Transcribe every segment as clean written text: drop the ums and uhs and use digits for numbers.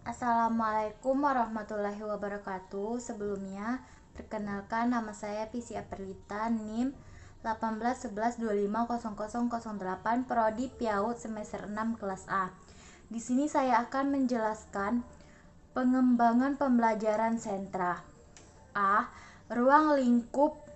Assalamualaikum warahmatullahi wabarakatuh. Sebelumnya, perkenalkan nama saya Pisi Aperlita, NIM 1811250008, Prodi PIAUD semester 6 kelas A. Di sini saya akan menjelaskan pengembangan pembelajaran sentra. A. Ruang lingkup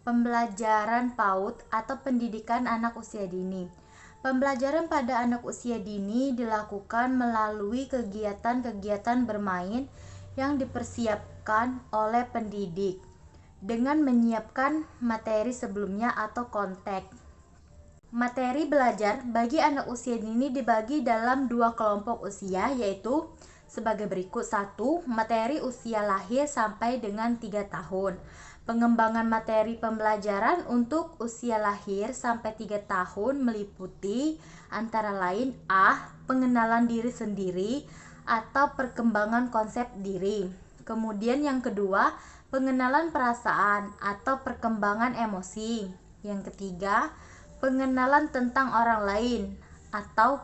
pembelajaran PAUD atau pendidikan anak usia dini. Pembelajaran pada anak usia dini dilakukan melalui kegiatan-kegiatan bermain yang dipersiapkan oleh pendidik dengan menyiapkan materi sebelumnya atau konteks. Materi belajar bagi anak usia dini dibagi dalam dua kelompok usia, yaitu sebagai berikut. 1. Materi usia lahir sampai dengan 3 tahun. Pengembangan materi pembelajaran untuk usia lahir sampai 3 tahun meliputi antara lain A. Pengenalan diri sendiri atau perkembangan konsep diri. Kemudian yang kedua, pengenalan perasaan atau perkembangan emosi. Yang ketiga, pengenalan tentang orang lain atau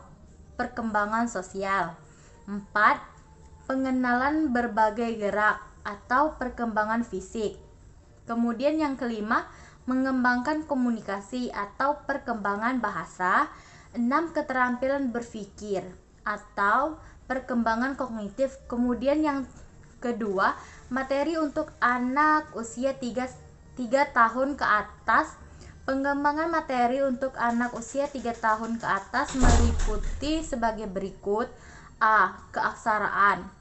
perkembangan sosial. 4. Pengenalan berbagai gerak atau perkembangan fisik. Kemudian yang kelima, mengembangkan komunikasi atau perkembangan bahasa. 6. Keterampilan berpikir atau perkembangan kognitif. Kemudian yang kedua, materi untuk anak usia 3 tahun ke atas. Pengembangan materi untuk anak usia 3 tahun ke atas meliputi sebagai berikut. A. Keaksaraan.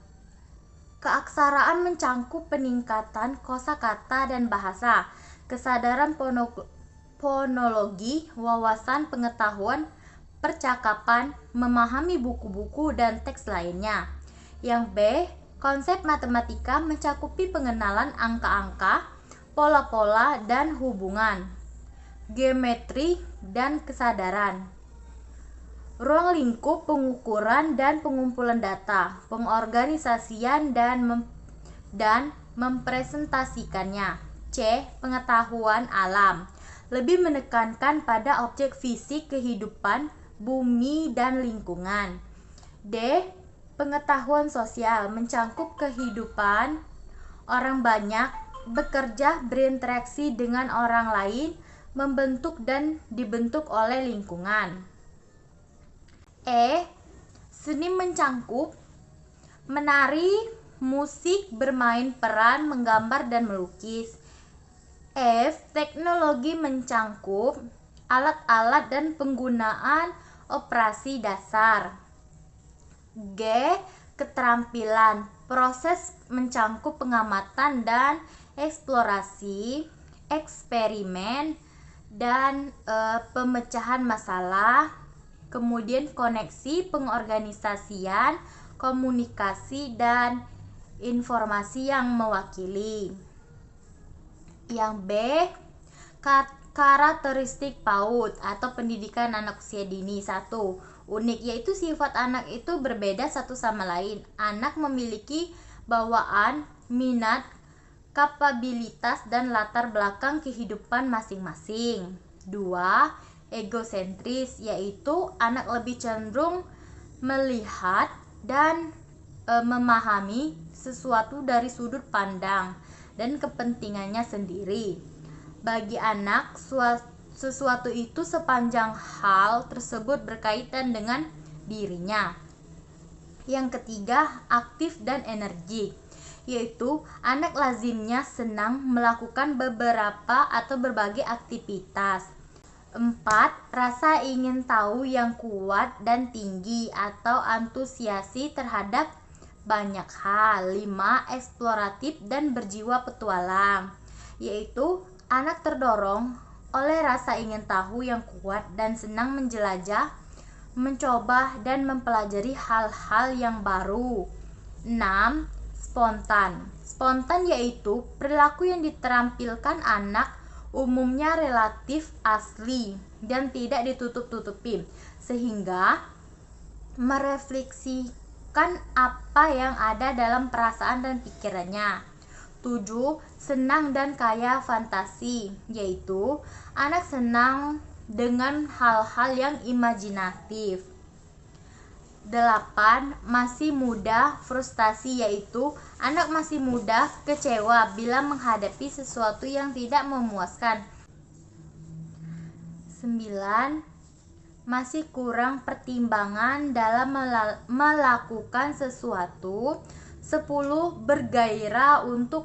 Keaksaraan mencangkup peningkatan kosakata dan bahasa, kesadaran fonologi, wawasan pengetahuan, percakapan, memahami buku-buku dan teks lainnya. Yang B. Konsep matematika mencakupi pengenalan angka-angka, pola-pola dan hubungan, geometri dan kesadaran. Ruang lingkup pengukuran dan pengumpulan data, pengorganisasian dan mempresentasikannya. C. Pengetahuan alam, lebih menekankan pada objek fisik kehidupan bumi dan lingkungan. D. Pengetahuan sosial, mencangkup kehidupan orang banyak, bekerja, berinteraksi dengan orang lain, membentuk dan dibentuk oleh lingkungan. E. Seni mencangkup menari, musik, bermain peran, menggambar dan melukis. F. Teknologi mencangkup alat-alat dan penggunaan operasi dasar. G. Keterampilan, proses mencangkup pengamatan dan eksplorasi, eksperimen dan pemecahan masalah. Kemudian koneksi, pengorganisasian, komunikasi, dan informasi yang mewakili. Yang B. Karakteristik PAUD atau pendidikan anak usia dini. 1. Unik, yaitu sifat anak itu berbeda satu sama lain. Anak memiliki bawaan, minat, kapabilitas, dan latar belakang kehidupan masing-masing. 2. Egosentris, yaitu anak lebih cenderung melihat dan memahami sesuatu dari sudut pandang dan kepentingannya sendiri. Bagi anak, sesuatu itu sepanjang hal tersebut berkaitan dengan dirinya. Yang ketiga, aktif dan energik, yaitu anak lazimnya senang melakukan beberapa atau berbagai aktivitas. 4. Rasa ingin tahu yang kuat dan tinggi atau antusiasi terhadap banyak hal. 5. Eksploratif dan berjiwa petualang, yaitu anak terdorong oleh rasa ingin tahu yang kuat dan senang menjelajah, mencoba dan mempelajari hal-hal yang baru. 6. Spontan. Spontan yaitu perilaku yang diterampilkan anak umumnya relatif asli dan tidak ditutup-tutupi, sehingga merefleksikan apa yang ada dalam perasaan dan pikirannya. 7. Senang dan kaya fantasi, yaitu anak senang dengan hal-hal yang imajinatif. 8. Masih muda frustasi, yaitu anak masih muda kecewa bila menghadapi sesuatu yang tidak memuaskan. 9. Masih kurang pertimbangan dalam melakukan sesuatu. 10. Bergairah untuk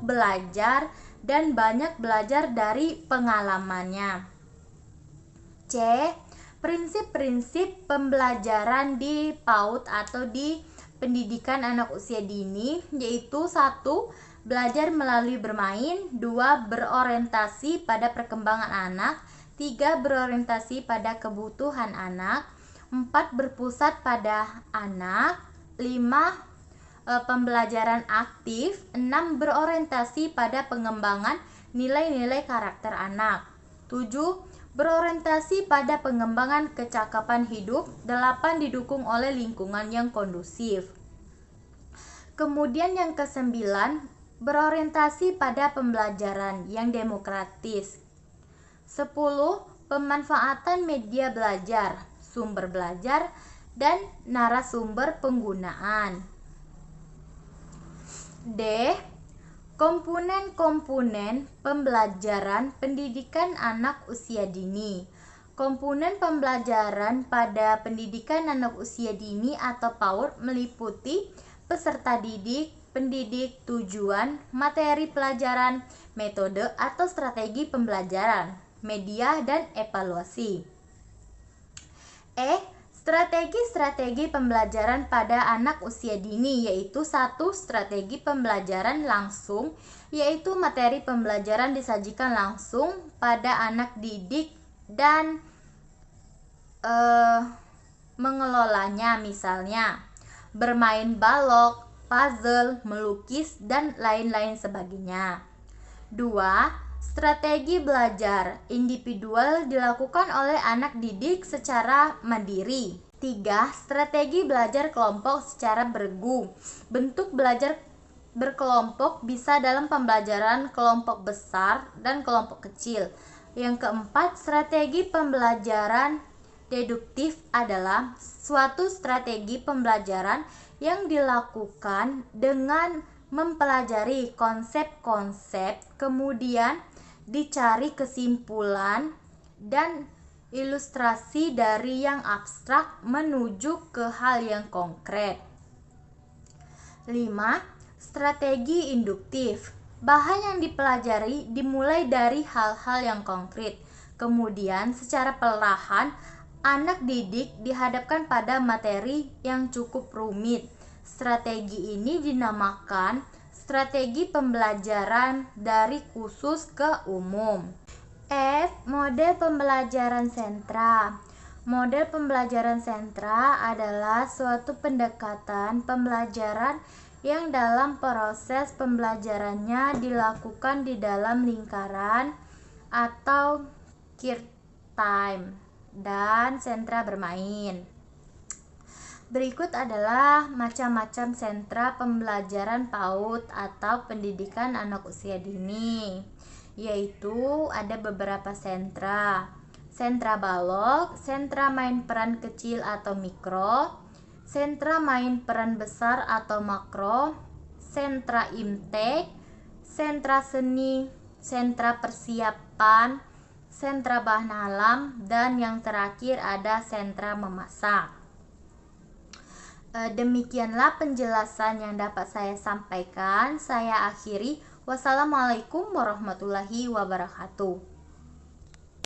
belajar dan banyak belajar dari pengalamannya. C. Prinsip-prinsip pembelajaran di PAUD atau di pendidikan anak usia dini, yaitu 1. Belajar melalui bermain. 2. Berorientasi pada perkembangan anak. 3. Berorientasi pada kebutuhan anak. 4. Berpusat pada anak. 5. Pembelajaran aktif. 6. Berorientasi pada pengembangan nilai-nilai karakter anak. 7. Berorientasi pada pengembangan kecakapan hidup. 8. Didukung oleh lingkungan yang kondusif. Kemudian yang ke-9, berorientasi pada pembelajaran yang demokratis. 10. Pemanfaatan media belajar, sumber belajar, dan narasumber penggunaan. D. Komponen-komponen pembelajaran pendidikan anak usia dini. Komponen pembelajaran pada pendidikan anak usia dini atau PAUD meliputi peserta didik, pendidik, tujuan, materi pelajaran, metode atau strategi pembelajaran, media, dan evaluasi. Strategi-strategi pembelajaran pada anak usia dini, yaitu 1. Strategi pembelajaran langsung, yaitu materi pembelajaran disajikan langsung pada anak didik dan mengelolanya, misalnya bermain balok, puzzle, melukis, dan lain-lain sebagainya. 2. Strategi belajar individual dilakukan oleh anak didik secara mandiri. 3. Strategi belajar kelompok secara bergu. Bentuk belajar berkelompok bisa dalam pembelajaran kelompok besar dan kelompok kecil. Yang keempat, strategi pembelajaran deduktif adalah suatu strategi pembelajaran yang dilakukan dengan mempelajari konsep-konsep, kemudian dicari kesimpulan dan ilustrasi dari yang abstrak menuju ke hal yang konkret. 5. Strategi induktif. Bahan yang dipelajari dimulai dari hal-hal yang konkret. Kemudian secara perlahan anak didik dihadapkan pada materi yang cukup rumit. Strategi ini dinamakan strategi pembelajaran dari khusus ke umum. F. Model pembelajaran sentra. Model pembelajaran sentra adalah suatu pendekatan pembelajaran yang dalam proses pembelajarannya dilakukan di dalam lingkaran atau time dan sentra bermain. Berikut adalah macam-macam sentra pembelajaran PAUD atau pendidikan anak usia dini, yaitu ada beberapa sentra. Sentra balok, sentra main peran kecil atau mikro, sentra main peran besar atau makro, sentra imtek, sentra seni, sentra persiapan, sentra bahan alam, dan yang terakhir ada sentra memasak. Demikianlah penjelasan yang dapat saya sampaikan. Saya akhiri. Wassalamualaikum warahmatullahi wabarakatuh.